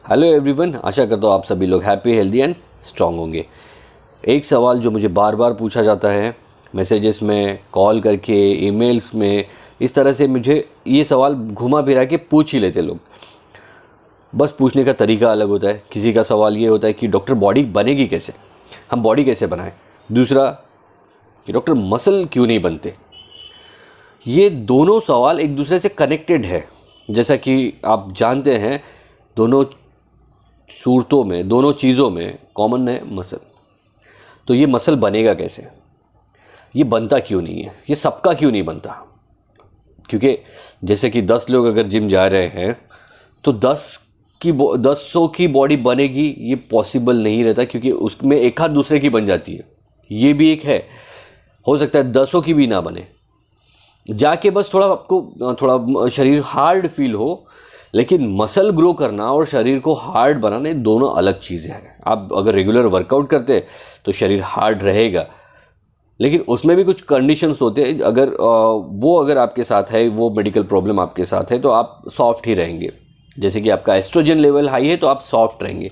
Hello everyone, आशा करता हूँ आप सभी लोग हैप्पी, हेल्दी एंड स्ट्रांग होंगे। एक सवाल जो मुझे बार बार पूछा जाता है मैसेजेस में, कॉल करके, ईमेल्स में, इस तरह से मुझे ये सवाल घुमा फिरा के पूछ ही लेते लोग। बस पूछने का तरीका अलग होता है। किसी का सवाल ये होता है कि डॉक्टर बॉडी बनेगी कैसे, हम बॉडी कैसे बनाएं। दूसरा कि डॉक्टर मसल क्यों नहीं बनते। ये दोनों सवाल एक दूसरे से कनेक्टेड है। जैसा कि आप जानते हैं, दोनों सूरतों में, दोनों चीज़ों में कॉमन है मसल। तो ये मसल बनेगा कैसे, ये बनता क्यों नहीं है, ये सबका क्यों नहीं बनता। क्योंकि जैसे कि 10 लोग अगर जिम जा रहे हैं तो 10 की बॉडी बनेगी, ये पॉसिबल नहीं रहता, क्योंकि उसमें एक हाथ दूसरे की बन जाती है। ये भी एक है, हो सकता है 10 की भी ना बने। जाके बस थोड़ा आपको थोड़ा शरीर हार्ड फील हो, लेकिन मसल ग्रो करना और शरीर को हार्ड बनाना दोनों अलग चीज़ें हैं। आप अगर रेगुलर वर्कआउट करते हैं तो शरीर हार्ड रहेगा, लेकिन उसमें भी कुछ कंडीशंस होते हैं। अगर आपके साथ है, वो मेडिकल प्रॉब्लम आपके साथ है, तो आप सॉफ्ट ही रहेंगे। जैसे कि आपका एस्ट्रोजन लेवल हाई है तो आप सॉफ्ट रहेंगे।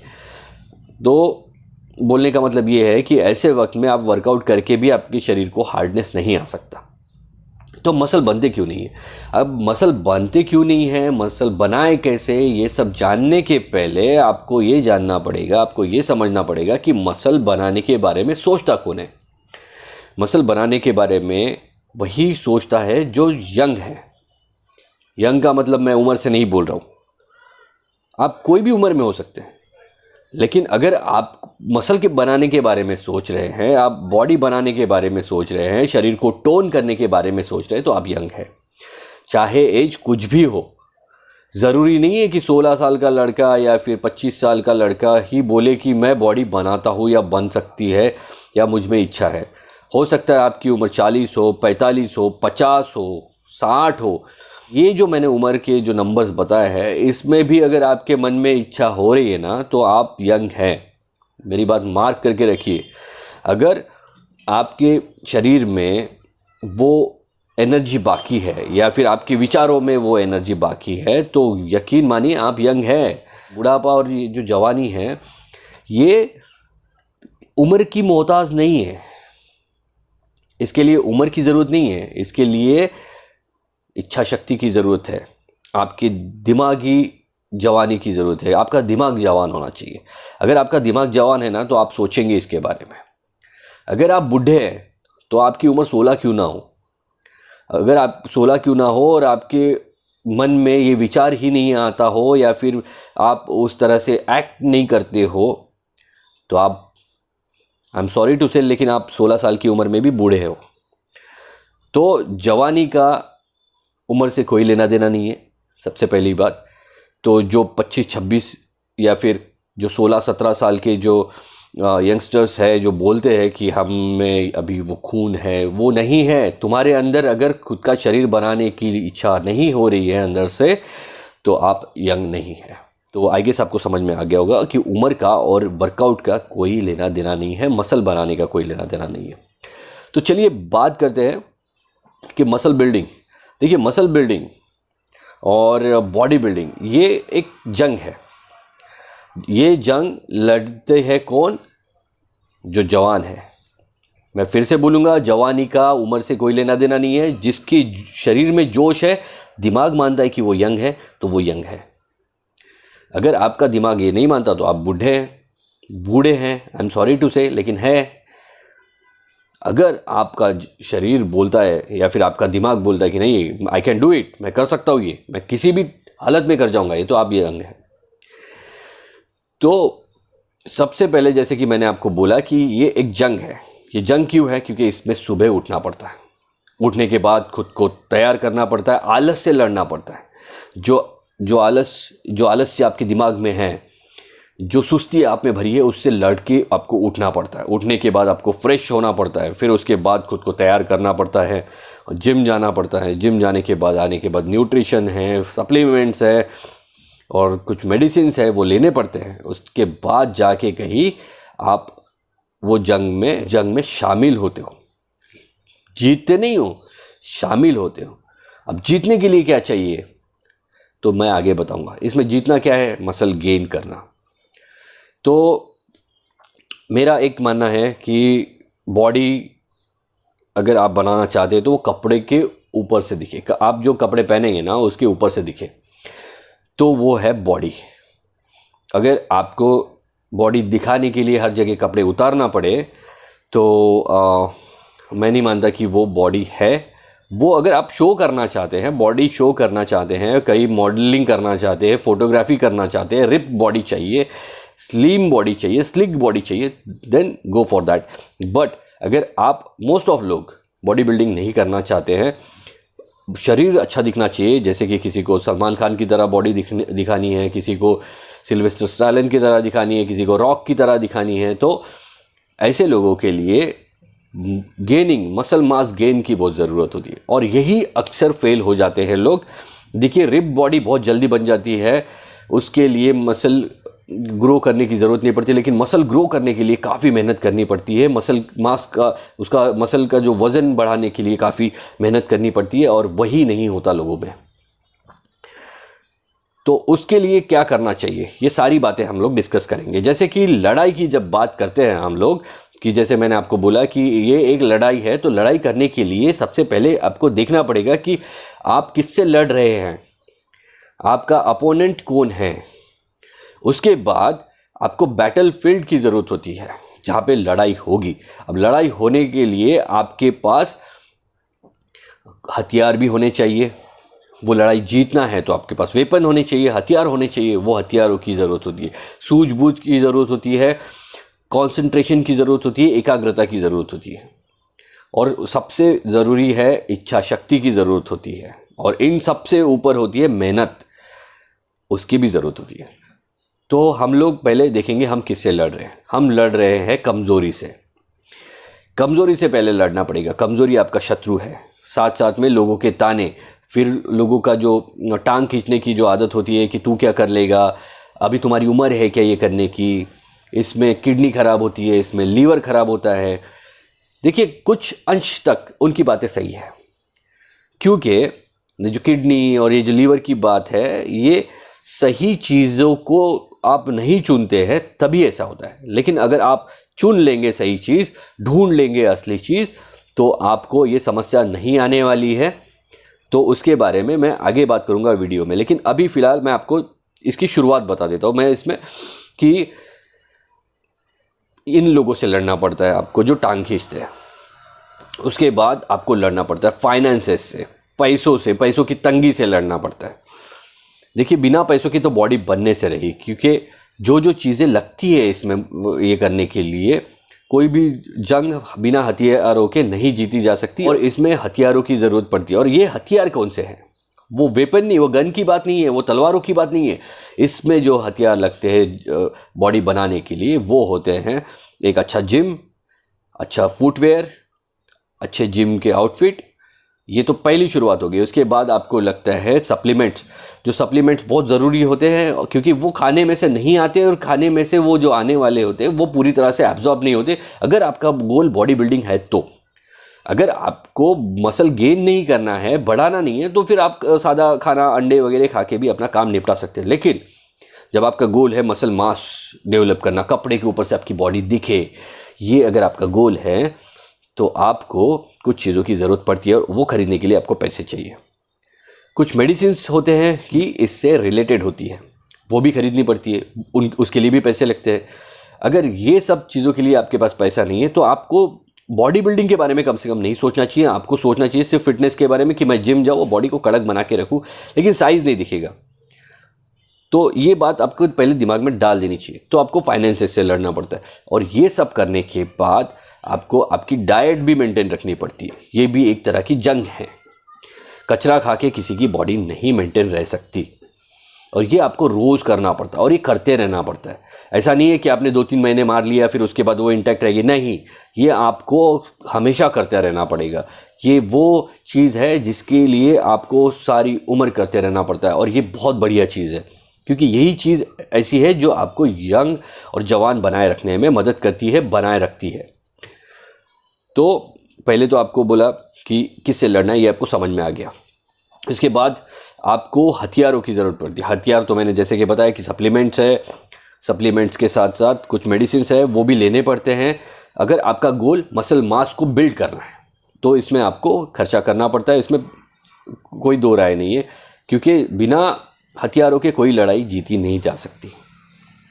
तो बोलने का मतलब ये है कि ऐसे वक्त में आप वर्कआउट करके भी आपके शरीर को हार्डनेस नहीं आ सकता। तो मसल बनते क्यों नहीं है। अब मसल बनते क्यों नहीं है, मसल बनाए कैसे, ये सब जानने के पहले आपको ये जानना पड़ेगा, आपको ये समझना पड़ेगा कि मसल बनाने के बारे में सोचता कौन है। मसल बनाने के बारे में वही सोचता है जो यंग है। यंग का मतलब मैं उम्र से नहीं बोल रहा हूँ, आप कोई भी उम्र में हो सकते हैं। लेकिन अगर आप मसल के बनाने के बारे में सोच रहे हैं, आप बॉडी बनाने के बारे में सोच रहे हैं, शरीर को टोन करने के बारे में सोच रहे हैं, तो आप यंग हैं। चाहे एज कुछ भी हो, ज़रूरी नहीं है कि 16 साल का लड़का या फिर 25 साल का लड़का ही बोले कि मैं बॉडी बनाता हूँ या बन सकती है या मुझ में इच्छा है। हो सकता है आपकी उम्र 40 हो, 45 हो, 50 हो, 60 हो। ये जो मैंने उम्र के जो नंबर्स बताए हैं, इसमें भी अगर आपके मन में इच्छा हो रही है ना, तो आप यंग हैं। मेरी बात मार्क करके रखिए। अगर आपके शरीर में वो एनर्जी बाकी है या फिर आपके विचारों में वो एनर्जी बाकी है, तो यकीन मानिए आप यंग हैं। बुढ़ापा और ये जो जवानी है, ये उम्र की मोहताज नहीं है। इसके लिए उम्र की ज़रूरत नहीं है, इसके लिए इच्छा शक्ति की ज़रूरत है, आपकी दिमागी जवानी की ज़रूरत है। आपका दिमाग जवान होना चाहिए। अगर आपका दिमाग जवान है ना, तो आप सोचेंगे इसके बारे में। अगर आप बूढ़े हैं तो आपकी उम्र 16 क्यों ना हो, अगर आप 16 क्यों ना हो और आपके मन में ये विचार ही नहीं आता हो या फिर आप उस तरह से एक्ट नहीं करते हो, तो आप, आई एम सॉरी टू से, लेकिन आप 16 साल की उम्र में भी बूढ़े हो। तो जवानी का उम्र से कोई लेना देना नहीं है, सबसे पहली बात। तो जो 25-26 या फिर जो 16-17 साल के जो यंगस्टर्स है, जो बोलते हैं कि हम में अभी वो खून है, वो नहीं है। तुम्हारे अंदर अगर खुद का शरीर बनाने की इच्छा नहीं हो रही है अंदर से, तो आप यंग नहीं है। तो आई गेस आपको समझ में आ गया होगा कि उम्र का और वर्कआउट का कोई लेना देना नहीं है, मसल बनाने का कोई लेना देना नहीं है। तो चलिए बात करते हैं कि मसल बिल्डिंग। देखिए, मसल बिल्डिंग और बॉडी बिल्डिंग ये एक जंग है। ये जंग लड़ते हैं कौन? जो जवान है। मैं फिर से बोलूँगा, जवानी का उम्र से कोई लेना देना नहीं है। जिसकी शरीर में जोश है, दिमाग मानता है कि वो यंग है, तो वो यंग है। अगर आपका दिमाग ये नहीं मानता तो आप बूढ़े हैं, आई एम सॉरी टू से, लेकिन है। अगर आपका शरीर बोलता है या फिर आपका दिमाग बोलता है कि नहीं, आई कैन डू इट, मैं कर सकता हूँ, ये मैं किसी भी हालत में कर जाऊँगा, ये तो आप यंग हैं। तो सबसे पहले, जैसे कि मैंने आपको बोला कि ये एक जंग है। ये जंग क्यों है? क्योंकि इसमें सुबह उठना पड़ता है। उठने के बाद खुद को तैयार करना पड़ता है, आलस से लड़ना पड़ता है। जो आलस्य आपके दिमाग में है, जो सुस्ती आप में भरी है, उससे लड़ के आपको उठना पड़ता है। उठने के बाद आपको फ्रेश होना पड़ता है, फिर उसके बाद खुद को तैयार करना पड़ता है, जिम जाना पड़ता है। जिम जाने के बाद आने के बाद न्यूट्रिशन है, सप्लीमेंट्स है और कुछ मेडिसिन्स है, वो लेने पड़ते हैं। उसके बाद जाके कहीं आप वो जंग में शामिल होते हो। जीतते नहीं हो, शामिल होते हो। अब जीतने के लिए क्या चाहिए? तो मैं आगे बताऊंगा। इसमें जीतना क्या है, मसल गेन करना। तो मेरा एक मानना है कि बॉडी अगर आप बनाना चाहते हैं तो वो कपड़े के ऊपर से दिखे, आप जो कपड़े पहनेंगे ना उसके ऊपर से दिखे, तो वो है बॉडी। अगर आपको बॉडी दिखाने के लिए हर जगह कपड़े उतारना पड़े तो मैं नहीं मानता कि वो बॉडी है। वो अगर आप शो करना चाहते हैं, बॉडी शो करना चाहते हैं, कहीं मॉडलिंग करना चाहते हैं, फोटोग्राफी करना चाहते हैं, रिप बॉडी चाहिए, स्लिम बॉडी चाहिए, स्लिक बॉडी चाहिए, then go for that. But अगर आप, मोस्ट ऑफ लोग बॉडी बिल्डिंग नहीं करना चाहते हैं, शरीर अच्छा दिखना चाहिए, जैसे कि किसी को सलमान खान की तरह बॉडी दिखानी है, किसी को सिल्वेस्टर स्टैलोन की तरह दिखानी है, किसी को रॉक की तरह दिखानी है, तो ऐसे लोगों के लिए गेनिंग, मसल मास गेन की बहुत ज़रूरत होती है और यही अक्सर फेल हो जाते हैं लोग। देखिए, रिप बॉडी बहुत जल्दी बन जाती है, उसके लिए मसल ग्रो करने की ज़रूरत नहीं पड़ती, लेकिन मसल ग्रो करने के लिए काफ़ी मेहनत करनी पड़ती है। मसल मास का, उसका मसल का जो वज़न बढ़ाने के लिए काफ़ी मेहनत करनी पड़ती है और वही नहीं होता लोगों में। तो उसके लिए क्या करना चाहिए, ये सारी बातें हम लोग डिस्कस करेंगे। जैसे कि लड़ाई की जब बात करते हैं हम लोग, कि जैसे मैंने आपको बोला कि ये एक लड़ाई है, तो लड़ाई करने के लिए सबसे पहले आपको देखना पड़ेगा कि आप किससे लड़ रहे हैं, आपका अपोनेंट कौन है। उसके बाद आपको बैटल फील्ड की ज़रूरत होती है जहाँ पे लड़ाई होगी। अब लड़ाई होने के लिए आपके पास हथियार भी होने चाहिए। वो लड़ाई जीतना है तो आपके पास वेपन होने चाहिए, हथियार होने चाहिए, वो हथियारों की ज़रूरत होती है। सूझबूझ की ज़रूरत होती है, कंसंट्रेशन की ज़रूरत होती है, एकाग्रता की ज़रूरत होती है, और सबसे ज़रूरी है इच्छा शक्ति की ज़रूरत होती है, और इन सबसे ऊपर होती है मेहनत, उसकी भी ज़रूरत होती है। तो हम लोग पहले देखेंगे हम किससे लड़ रहे हैं। हम लड़ रहे हैं कमज़ोरी से। कमज़ोरी से पहले लड़ना पड़ेगा। कमज़ोरी आपका शत्रु है। साथ साथ में लोगों के ताने, फिर लोगों का जो टांग खींचने की जो आदत होती है कि तू क्या कर लेगा, अभी तुम्हारी उम्र है क्या ये करने की, इसमें किडनी ख़राब होती है, इसमें लीवर ख़राब होता है। देखिए, कुछ अंश तक उनकी बातें सही है, क्योंकि जो किडनी और ये जो लीवर की बात है, ये सही चीज़ों को आप नहीं चुनते हैं तभी ऐसा होता है। लेकिन अगर आप चुन लेंगे सही चीज़, ढूंढ लेंगे असली चीज़, तो आपको ये समस्या नहीं आने वाली है। तो उसके बारे में मैं आगे बात करूंगा वीडियो में, लेकिन अभी फ़िलहाल मैं आपको इसकी शुरुआत बता देता हूँ मैं इसमें, कि इन लोगों से लड़ना पड़ता है आपको जो टांग खींचते हैं। उसके बाद आपको लड़ना पड़ता है फाइनेंसेस से, पैसों से, पैसों की तंगी से लड़ना पड़ता है। देखिए, बिना पैसों की तो बॉडी बनने से रही, क्योंकि जो जो चीज़ें लगती है इसमें ये करने के लिए, कोई भी जंग बिना हथियारों के नहीं जीती जा सकती, और इसमें हथियारों की ज़रूरत पड़ती है। और ये हथियार कौन से हैं? वो वेपन नहीं, वो गन की बात नहीं है, वो तलवारों की बात नहीं है। इसमें जो हथियार लगते हैं बॉडी बनाने के लिए, वो होते हैं एक अच्छा जिम, अच्छा फुटवेयर, अच्छे जिम के आउटफिट। ये तो पहली शुरुआत होगी। उसके बाद आपको लगता है सप्लीमेंट्स। जो सप्लीमेंट्स बहुत ज़रूरी होते हैं, क्योंकि वो खाने में से नहीं आते, और खाने में से वो जो आने वाले होते हैं वो पूरी तरह से एब्जॉर्ब नहीं होते। अगर आपका गोल बॉडी बिल्डिंग है, तो अगर आपको मसल गेन नहीं करना है, बढ़ाना नहीं है, तो फिर आप सादा खाना, अंडे वगैरह खा के भी अपना काम निपटा सकते हैं। लेकिन जब आपका गोल है मसल मास डेवलप करना, कपड़े के ऊपर से आपकी बॉडी दिखे, ये अगर आपका गोल है, तो आपको कुछ चीज़ों की ज़रूरत पड़ती है, और वो खरीदने के लिए आपको पैसे चाहिए। कुछ मेडिसिन्स होते हैं कि इससे रिलेटेड होती है, वो भी खरीदनी पड़ती है, उसके लिए भी पैसे लगते हैं। अगर ये सब चीज़ों के लिए आपके पास पैसा नहीं है, तो आपको बॉडी बिल्डिंग के बारे में कम से कम नहीं सोचना चाहिए। आपको सोचना चाहिए सिर्फ फिटनेस के बारे में, कि मैं जिम जाऊँ, बॉडी को कड़क बना के रखूँ, लेकिन साइज़ नहीं दिखेगा। तो ये बात आपको पहले दिमाग में डाल देनी चाहिए। तो आपको फाइनेंसेस से लड़ना पड़ता है, और ये सब करने के बाद आपको आपकी डाइट भी मेंटेन रखनी पड़ती है। ये भी एक तरह की जंग है। कचरा खा के किसी की बॉडी नहीं मेंटेन रह सकती, और ये आपको रोज़ करना पड़ता है, और ये करते रहना पड़ता है। ऐसा नहीं है कि आपने 2-3 महीने मार लिया फिर उसके बाद वो इंटैक्ट रहेगी, नहीं, ये आपको हमेशा करते रहना पड़ेगा। ये वो चीज़ है जिसके लिए आपको सारी उम्र करते रहना पड़ता है, और ये बहुत बढ़िया चीज़ है, क्योंकि यही चीज़ ऐसी है जो आपको यंग और जवान बनाए रखने में मदद करती है, बनाए रखती है। तो पहले तो आपको बोला कि किससे लड़ना है, ये आपको समझ में आ गया। इसके बाद आपको हथियारों की ज़रूरत पड़ती है। हथियार तो मैंने जैसे कि बताया कि सप्लीमेंट्स है, सप्लीमेंट्स के साथ साथ कुछ मेडिसिन है वो भी लेने पड़ते हैं। अगर आपका गोल मसल मास को बिल्ड करना है तो इसमें आपको खर्चा करना पड़ता है, इसमें कोई दो राय नहीं है, क्योंकि बिना हथियारों के कोई लड़ाई जीती नहीं जा सकती।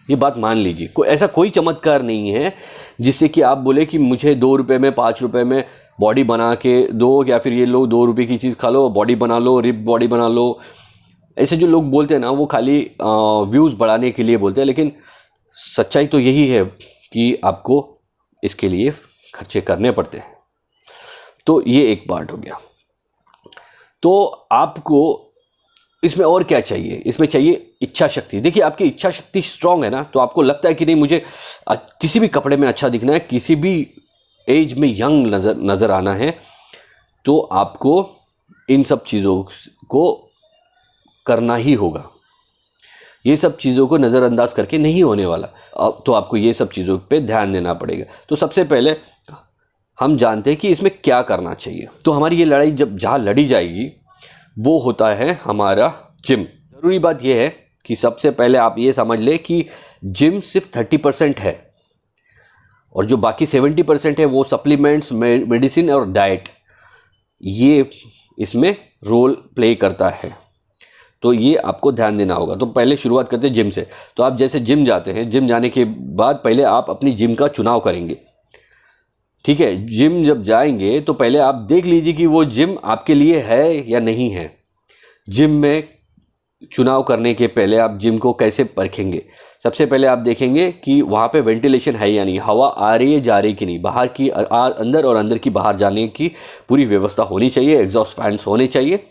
ये बात मान लीजिए। ऐसा कोई चमत्कार नहीं है जिससे कि आप बोले कि मुझे 2 रुपये में 5 रुपये में बॉडी बना के दो, या फिर ये लो 2 रुपये की चीज़ खा लो बॉडी बना लो, रिप बॉडी बना लो। ऐसे जो लोग बोलते हैं ना वो खाली व्यूज़ बढ़ाने के लिए बोलते हैं, लेकिन सच्चाई तो यही है कि आपको इसके लिए खर्चे करने पड़ते हैं। तो ये एक पार्ट हो गया। तो आपको इसमें और क्या चाहिए? इसमें चाहिए इच्छा शक्ति। देखिए आपकी इच्छा शक्ति स्ट्रांग है ना, तो आपको लगता है कि नहीं मुझे किसी भी कपड़े में अच्छा दिखना है, किसी भी एज में यंग नज़र आना है, तो आपको इन सब चीज़ों को करना ही होगा। ये सब चीज़ों को नज़रअंदाज करके नहीं होने वाला। अब तो आपको ये सब चीज़ों पे ध्यान देना पड़ेगा। तो सबसे पहले हम जानते हैं कि इसमें क्या करना चाहिए। तो हमारी ये लड़ाई जहाँ लड़ी जाएगी वो होता है हमारा जिम। ज़रूरी बात यह है कि सबसे पहले आप ये समझ लें कि जिम सिर्फ 30% है और जो बाकी 70% है वो सप्लीमेंट्स, मेडिसिन और डाइट, ये इसमें रोल प्ले करता है। तो ये आपको ध्यान देना होगा। तो पहले शुरुआत करते हैं जिम से। तो आप जैसे जिम जाते हैं, जिम जाने के बाद पहले आप अपनी जिम का चुनाव करेंगे। ठीक है, जिम जब जाएंगे तो पहले आप देख लीजिए कि वो जिम आपके लिए है या नहीं है। जिम में चुनाव करने के पहले आप जिम को कैसे परखेंगे? सबसे पहले आप देखेंगे कि वहाँ पे वेंटिलेशन है या नहीं, हवा आ रही है जा रही कि नहीं, बाहर की अंदर और अंदर की बाहर जाने की पूरी व्यवस्था होनी चाहिए, एग्जॉस्ट फैंस होने चाहिए।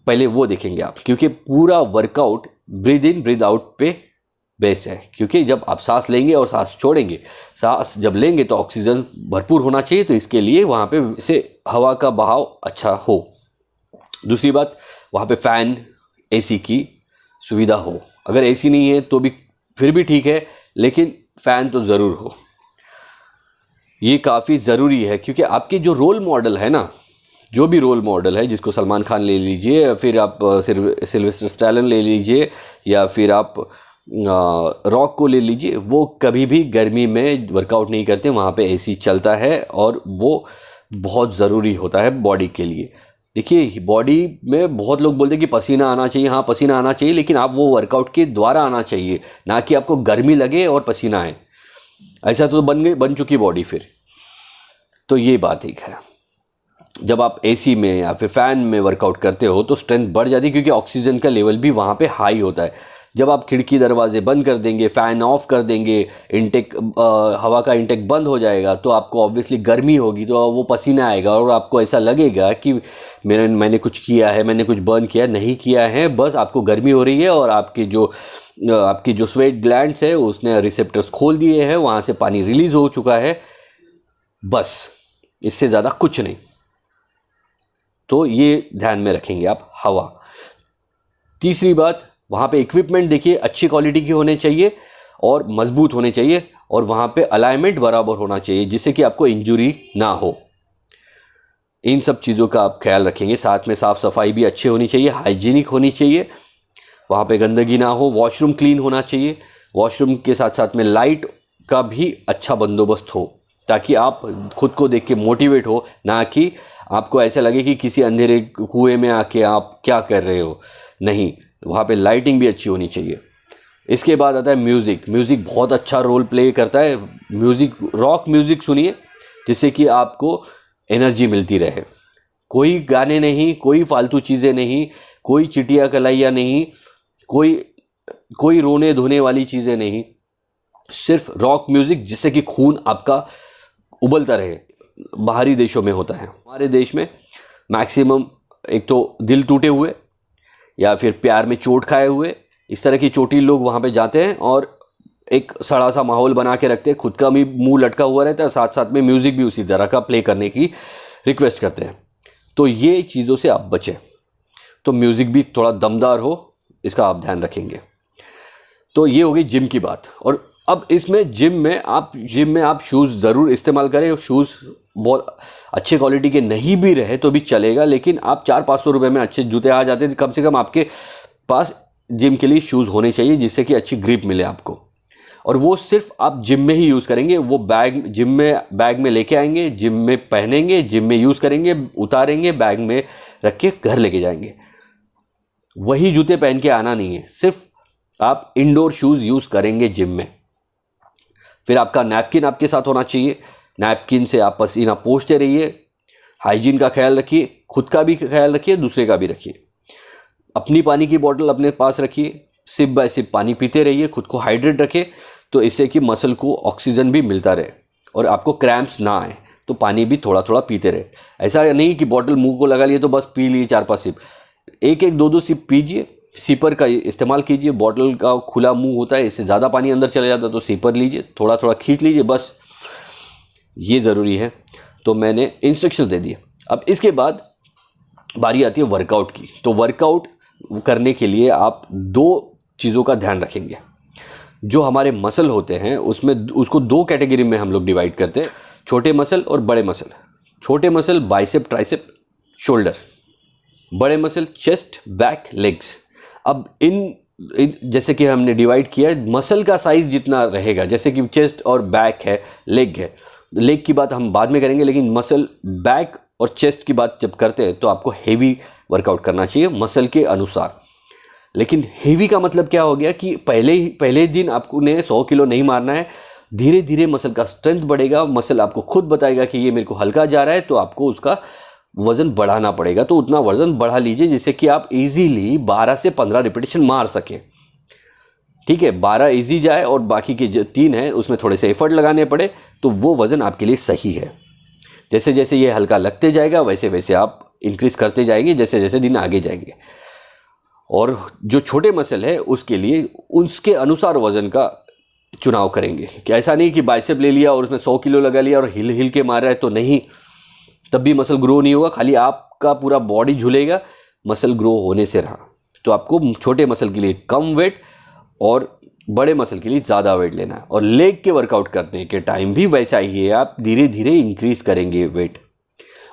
पहले वो देखेंगे आप, क्योंकि पूरा workout breathe in breathe out पे बेस है। क्योंकि जब आप सांस लेंगे और सांस छोड़ेंगे, सांस जब लेंगे तो ऑक्सीजन भरपूर होना चाहिए, तो इसके लिए वहाँ पे से हवा का बहाव अच्छा हो। दूसरी बात, वहाँ पे फ़ैन, एसी की सुविधा हो। अगर एसी नहीं है तो भी फिर भी ठीक है, लेकिन फ़ैन तो ज़रूर हो। ये काफ़ी ज़रूरी है, क्योंकि आपके जो रोल मॉडल है ना, जो भी रोल मॉडल है, जिसको सलमान खान ले लीजिए, या फिर आप सिल्वेस्टर स्टैलोन ले लीजिए, या फिर आप रॉक को ले लीजिए, वो कभी भी गर्मी में वर्कआउट नहीं करते। वहाँ पे एसी चलता है और वो बहुत ज़रूरी होता है बॉडी के लिए। देखिए बॉडी में बहुत लोग बोलते हैं कि पसीना आना चाहिए। हाँ, पसीना आना चाहिए, लेकिन आप वो वर्कआउट के द्वारा आना चाहिए, ना कि आपको गर्मी लगे और पसीना आए। ऐसा तो बन चुकी बॉडी फिर। तो ये बात एक है। जब आप एसी में या फिर फ़ैन में वर्कआउट करते हो तो स्ट्रेंथ बढ़ जाती है, क्योंकि ऑक्सीजन का लेवल भी वहाँ पे हाई होता है। जब आप खिड़की दरवाजे बंद कर देंगे, फ़ैन ऑफ कर देंगे, हवा का इंटेक बंद हो जाएगा, तो आपको ऑब्वियसली गर्मी होगी, तो वो पसीना आएगा और आपको ऐसा लगेगा कि मैंने कुछ किया है, मैंने कुछ बर्न किया नहीं किया है, बस आपको गर्मी हो रही है और आपके जो स्वेट ग्लैंड्स है उसने रिसेप्टर्स खोल दिए हैं, वहाँ से पानी रिलीज़ हो चुका है, बस इससे ज़्यादा कुछ नहीं। तो ये ध्यान में रखेंगे आप, हवा। तीसरी बात, वहाँ पे इक्विपमेंट देखिए अच्छी क्वालिटी के होने चाहिए और मजबूत होने चाहिए, और वहाँ पे अलाइनमेंट बराबर होना चाहिए, जिससे कि आपको इंजरी ना हो। इन सब चीज़ों का आप ख्याल रखेंगे। साथ में साफ़ सफाई भी अच्छी होनी चाहिए, हाइजीनिक होनी चाहिए, वहाँ पे गंदगी ना हो, वॉशरूम क्लीन होना चाहिए। वॉशरूम के साथ साथ में लाइट का भी अच्छा बंदोबस्त हो, ताकि आप खुद को देख के मोटिवेट हो, ना कि आपको ऐसा लगे कि किसी अंधेरे कुएं में आके आप क्या कर रहे हो। नहीं, वहाँ पे लाइटिंग भी अच्छी होनी चाहिए। इसके बाद आता है म्यूज़िक। म्यूज़िक बहुत अच्छा रोल प्ले करता है। रॉक म्यूज़िक सुनिए, जिससे कि आपको एनर्जी मिलती रहे। कोई गाने नहीं, कोई फालतू चीज़ें नहीं, कोई चिटिया कलाइया नहीं, कोई रोने धोने वाली चीज़ें नहीं, सिर्फ रॉक म्यूज़िक, जिससे कि खून आपका उबलता रहे। बाहरी देशों में होता है, हमारे देश में मैक्सिमम एक तो दिल टूटे हुए या फिर प्यार में चोट खाए हुए, इस तरह की चोटिल लोग वहाँ पे जाते हैं और एक सड़ा सा माहौल बना के रखते हैं, खुद का भी मुंह लटका हुआ रहता है, साथ साथ में म्यूज़िक भी उसी तरह का प्ले करने की रिक्वेस्ट करते हैं। तो ये चीज़ों से आप बचें। तो म्यूज़िक भी थोड़ा दमदार हो, इसका आप ध्यान रखेंगे। तो ये हो गई जिम की बात। और अब इसमें जिम में आप शूज़ ज़रूर इस्तेमाल करें। शूज़ बहुत अच्छे क्वालिटी के नहीं भी रहे तो भी चलेगा, लेकिन आप 400-500 रुपये में अच्छे जूते आ जाते हैं। कम से कम आपके पास जिम के लिए शूज़ होने चाहिए जिससे कि अच्छी ग्रिप मिले आपको, और वो सिर्फ आप जिम में ही यूज़ करेंगे। वो बैग में लेके आएंगे, जिम में पहनेंगे, जिम में यूज़ करेंगे, उतारेंगे, बैग में रख के घर लेके जाएंगे। वही जूते पहन के आना नहीं है, सिर्फ आप इंडोर शूज़ यूज़ करेंगे जिम में। फिर आपका नैपकिन आपके साथ होना चाहिए। नैपकिन से आप पसीना पोंछते रहिए, हाइजीन का ख्याल रखिए, खुद का भी ख्याल रखिए, दूसरे का भी रखिए। अपनी पानी की बोतल अपने पास रखिए, सिप बाय सिप पानी पीते रहिए, खुद को हाइड्रेट रखें, तो इससे कि मसल को ऑक्सीजन भी मिलता रहे और आपको क्रैम्प्स ना आए। तो पानी भी थोड़ा थोड़ा पीते रहे। ऐसा नहीं कि बॉटल मुंह को लगा लिए तो बस पी लिए 4-5 सिप, एक 2-2 सिप पीजिए। सीपर का इस्तेमाल कीजिए, बॉटल का खुला मुंह होता है, इससे ज़्यादा पानी अंदर चले जाता है, तो सीपर लीजिए, थोड़ा थोड़ा खींच लीजिए, बस ये ज़रूरी है। तो मैंने इंस्ट्रक्शन दे दिए। अब इसके बाद बारी आती है वर्कआउट की। तो वर्कआउट करने के लिए आप 2 चीज़ों का ध्यान रखेंगे। जो हमारे मसल होते हैं उसमें उसको 2 कैटेगरी में हम लोग डिवाइड करते हैं, छोटे मसल और बड़े मसल। छोटे मसल बाइसेप, ट्राइसेप, शोल्डर। बड़े मसल चेस्ट, बैक, लेग्स। अब इन जैसे कि हमने डिवाइड किया, मसल का साइज़ जितना रहेगा, जैसे कि चेस्ट और बैक है, लेग है, लेग की बात हम बाद में करेंगे, लेकिन मसल बैक और चेस्ट की बात जब करते हैं तो आपको हेवी वर्कआउट करना चाहिए मसल के अनुसार। लेकिन हेवी का मतलब क्या हो गया कि पहले दिन आपको ने 100 किलो नहीं मारना है। धीरे धीरे मसल का स्ट्रेंथ बढ़ेगा, मसल आपको खुद बताएगा कि ये मेरे को हल्का जा रहा है, तो आपको उसका वज़न बढ़ाना पड़ेगा। तो उतना वज़न बढ़ा लीजिए जिससे कि आप इजीली 12 से 15 रिपीटेशन मार सकें। ठीक है, 12 इजी जाए और बाकी के जो 3 हैं उसमें थोड़े से एफर्ट लगाने पड़े, तो वो वज़न आपके लिए सही है। जैसे जैसे ये हल्का लगते जाएगा वैसे वैसे आप इंक्रीज़ करते जाएंगे जैसे जैसे दिन आगे जाएंगे। और जो छोटे मसल है उसके लिए उसके अनुसार वज़न का चुनाव करेंगे कि ऐसा नहीं कि बाइसेप ले लिया और उसमें 100 किलो लगा लिया और हिल हिल के मारा है तो नहीं, तब भी मसल ग्रो नहीं होगा, खाली आपका पूरा बॉडी झूलेगा, मसल ग्रो होने से रहा। तो आपको छोटे मसल के लिए कम वेट और बड़े मसल के लिए ज़्यादा वेट लेना है। और लेग के वर्कआउट करने के टाइम भी वैसा ही है, आप धीरे धीरे इंक्रीज़ करेंगे वेट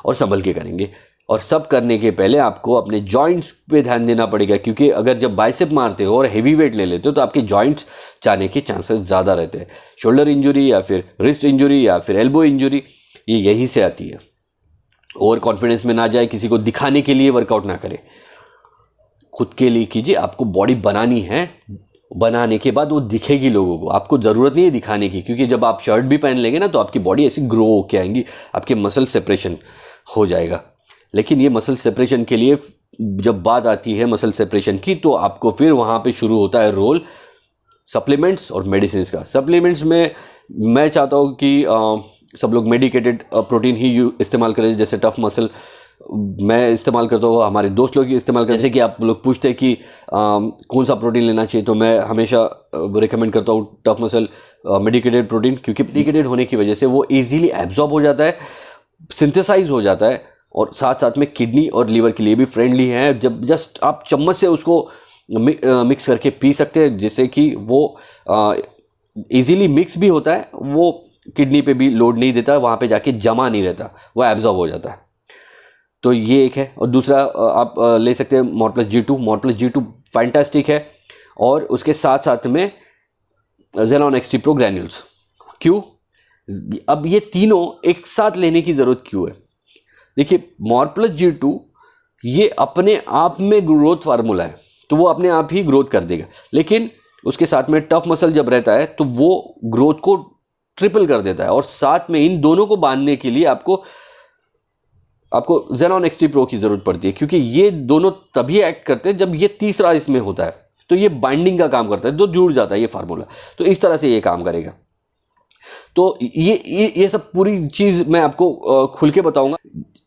और संभल के करेंगे। और सब करने के पहले आपको अपने जॉइंट्स पे ध्यान देना पड़ेगा, क्योंकि अगर जब बाइसेप मारते हो और हेवी वेट ले लेते हो तो आपके जॉइंट्स जाने के चांसेस ज़्यादा रहते हैं। शोल्डर इंजरी या फिर रिस्ट इंजरी या फिर एल्बो इंजरी ये यहीं से आती है। ओवर कॉन्फिडेंस में ना जाए, किसी को दिखाने के लिए वर्कआउट ना करें, खुद के लिए कीजिए। आपको बॉडी बनानी है, बनाने के बाद वो दिखेगी लोगों को, आपको ज़रूरत नहीं है दिखाने की, क्योंकि जब आप शर्ट भी पहन लेंगे ना तो आपकी बॉडी ऐसी ग्रो होके आएंगी, आपके मसल सेपरेशन हो जाएगा। लेकिन ये मसल सेपरेशन के लिए जब बात आती है मसल सेपरेशन की, तो आपको फिर वहाँ पे शुरू होता है रोल सप्लीमेंट्स और मेडिसिन का। सप्लीमेंट्स में मैं चाहता हूँ कि सब लोग मेडिकेटेड प्रोटीन ही इस्तेमाल करें। जैसे टफ मसल मैं इस्तेमाल करता हूँ, हमारे दोस्त लोग ही इस्तेमाल करते हैं। जैसे कि आप लोग पूछते हैं कि कौन सा प्रोटीन लेना चाहिए, तो मैं हमेशा रिकमेंड करता हूँ टफ मसल मेडिकेटेड प्रोटीन, क्योंकि मेडिकेटेड होने की वजह से वो ईजीली एब्जॉर्ब हो जाता है, सिंथेसाइज हो जाता है, और साथ साथ में किडनी और लीवर के लिए भी फ्रेंडली है। जब जस्ट आप चम्मच से उसको मिक्स करके पी सकते हैं, जिससे कि वो इजीली मिक्स भी होता है, वो किडनी पे भी लोड नहीं देता, वहाँ पे जाके जमा नहीं रहता, वो एब्जॉर्ब हो जाता है। तो ये एक है। और दूसरा आप ले सकते हैं MOR+G2। MOR+G2 फैंटास्टिक है। और उसके साथ साथ में Xenon XT Pro ग्रैन्यूल्स। क्यों? अब ये तीनों एक साथ लेने की ज़रूरत क्यों है? देखिए, MOR+G2 ये अपने आप में ग्रोथ फार्मूला है, तो वो अपने आप ही ग्रोथ कर देगा। लेकिन उसके साथ में टफ मसल जब रहता है तो वो ग्रोथ को ट्रिपल कर देता है। और साथ में इन दोनों को बांधने के लिए आपको Xenon XT Pro की ज़रूरत पड़ती है, क्योंकि ये दोनों तभी एक्ट करते हैं जब ये तीसरा इसमें होता है, तो ये बाइंडिंग का काम करता है, तो जुड़ जाता है ये फार्मूला। तो इस तरह से ये काम करेगा। तो ये सब पूरी चीज़ मैं आपको खुल के बताऊंगा।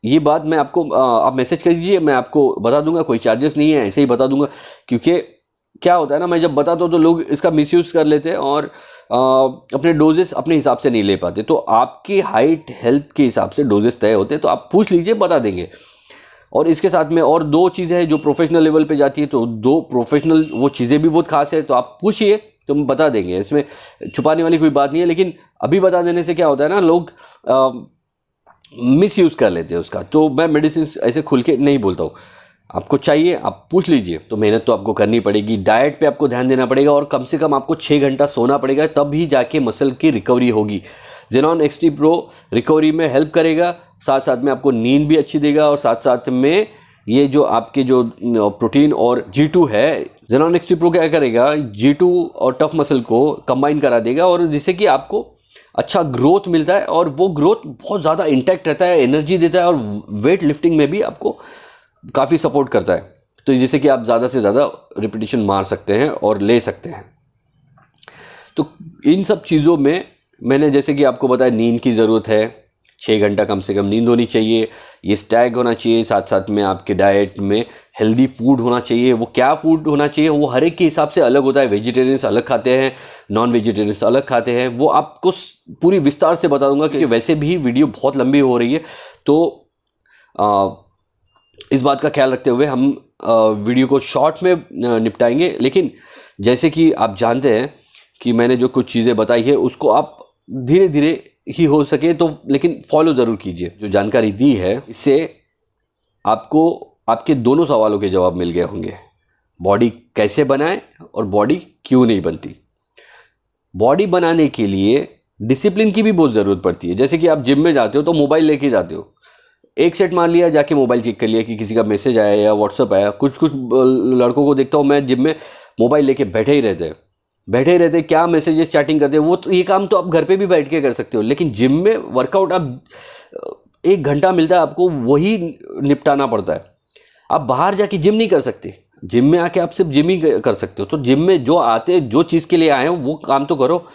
ये बात मैं आपको आप मैसेज कर दीजिए, मैं आपको बता दूंगा, कोई चार्जेस नहीं है, ऐसे ही बता दूंगा। क्योंकि क्या होता है ना, मैं जब बताता हूँ तो लोग इसका मिसयूज़ कर लेते हैं और अपने डोजेस अपने हिसाब से नहीं ले पाते। तो आपकी हाइट हेल्थ के हिसाब से डोजेस तय होते हैं, तो आप पूछ लीजिए, बता देंगे। और इसके साथ में और 2 चीज़ें हैं जो प्रोफेशनल लेवल पे जाती है, तो 2 प्रोफेशनल वो चीज़ें भी बहुत खास है, तो आप पूछिए तो हम बता देंगे। इसमें छुपाने वाली कोई बात नहीं है। लेकिन अभी बता देने से क्या होता है ना, लोग मिसयूज़ कर लेते हैं उसका। तो मैं मेडिसिन ऐसे खुल के नहीं बोलता हूँ, आपको चाहिए आप पूछ लीजिए। तो मेहनत तो आपको करनी पड़ेगी, डाइट पे आपको ध्यान देना पड़ेगा और कम से कम आपको 6 घंटा सोना पड़ेगा, तब ही जाके मसल की रिकवरी होगी। जेनॉन एक्सटी प्रो रिकवरी में हेल्प करेगा, साथ साथ में आपको नींद भी अच्छी देगा और साथ साथ में ये जो आपके जो प्रोटीन और G2 है, जेनॉन एक्सटी प्रो क्या करेगा, G2 और टफ मसल को कंबाइन करा देगा और जिससे कि आपको अच्छा ग्रोथ मिलता है और वो ग्रोथ बहुत ज़्यादा इंटैक्ट रहता है, एनर्जी देता है और वेट लिफ्टिंग में भी आपको काफ़ी सपोर्ट करता है। तो जिससे कि आप ज़्यादा से ज़्यादा रिपीटिशन मार सकते हैं और ले सकते हैं। तो इन सब चीज़ों में मैंने जैसे कि आपको बताया, नींद की ज़रूरत है, 6 घंटा कम से कम नींद होनी चाहिए, ये स्टैग होना चाहिए, साथ साथ में आपके डाइट में हेल्दी फूड होना चाहिए। वो क्या फूड होना चाहिए वो हर एक के हिसाब से अलग होता है। वेजिटेरियंस अलग खाते हैं, नॉन वेजिटेरियंस अलग खाते हैं, वो आपको पूरी विस्तार से बता दूंगा क्योंकि वैसे भी वीडियो बहुत लंबी हो रही है। तो इस बात का ख्याल रखते हुए हम वीडियो को शॉर्ट में निपटाएंगे। लेकिन जैसे कि आप जानते हैं कि मैंने जो कुछ चीज़ें बताई है उसको आप धीरे धीरे ही हो सके तो लेकिन फॉलो ज़रूर कीजिए। जो जानकारी दी है इससे आपको आपके दोनों सवालों के जवाब मिल गए होंगे। बॉडी कैसे बनाएं और बॉडी क्यों नहीं बनती। बॉडी बनाने के लिए डिसिप्लिन की भी बहुत ज़रूरत पड़ती है। जैसे कि आप जिम में जाते हो तो मोबाइल लेके जाते हो, एक सेट मान लिया, जाके मोबाइल चेक कर लिया कि किसी का मैसेज आया या व्हाट्सअप आया। कुछ लड़कों को देखता हूँ मैं जिम में मोबाइल लेके बैठे ही रहते हैं, क्या मैसेजेस चैटिंग करते हैं। वो तो ये काम तो आप घर पे भी बैठ के कर सकते हो, लेकिन जिम में वर्कआउट आप 1 घंटा मिलता है आपको, वही निपटाना पड़ता है। आप बाहर जाके जिम नहीं कर सकते, जिम में आके आप सिर्फ जिम ही कर सकते हो। तो जिम में जो आते जो चीज़ के लिए आए हो वो काम तो करो।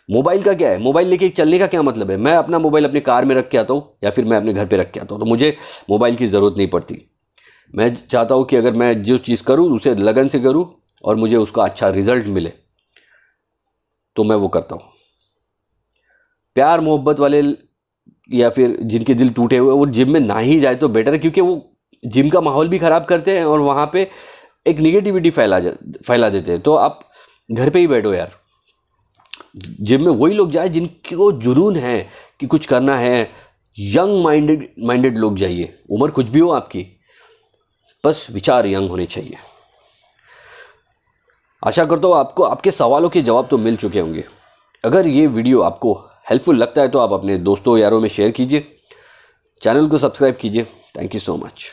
मोबाइल का क्या है, मोबाइल लेके चलने का क्या मतलब है। मैं अपना मोबाइल अपनी कार में रख के आता हूँ या फिर मैं अपने घर पे रख के आता हूँ, तो मुझे मोबाइल की ज़रूरत नहीं पड़ती। मैं चाहता हूँ कि अगर मैं जो चीज़ करूँ उसे लगन से करूँ और मुझे उसका अच्छा रिजल्ट मिले, तो मैं वो करता हूँ। प्यार मोहब्बत वाले या फिर जिनके दिल टूटे हुए वो जिम में ना ही जाए तो बेटर है, क्योंकि वो जिम का माहौल भी ख़राब करते हैं और वहाँ पे एक निगेटिविटी फैला देते हैं। तो आप घर पे ही बैठो यार। जिम में वही लोग जाए जिनको जुनून है कि कुछ करना है। यंग माइंडेड लोग जाइए, उम्र कुछ भी हो आपकी, बस विचार यंग होने चाहिए। आशा करता हूँ आपको आपके सवालों के जवाब तो मिल चुके होंगे। अगर ये वीडियो आपको हेल्पफुल लगता है तो आप अपने दोस्तों यारों में शेयर कीजिए, चैनल को सब्सक्राइब कीजिए। Thank you so much.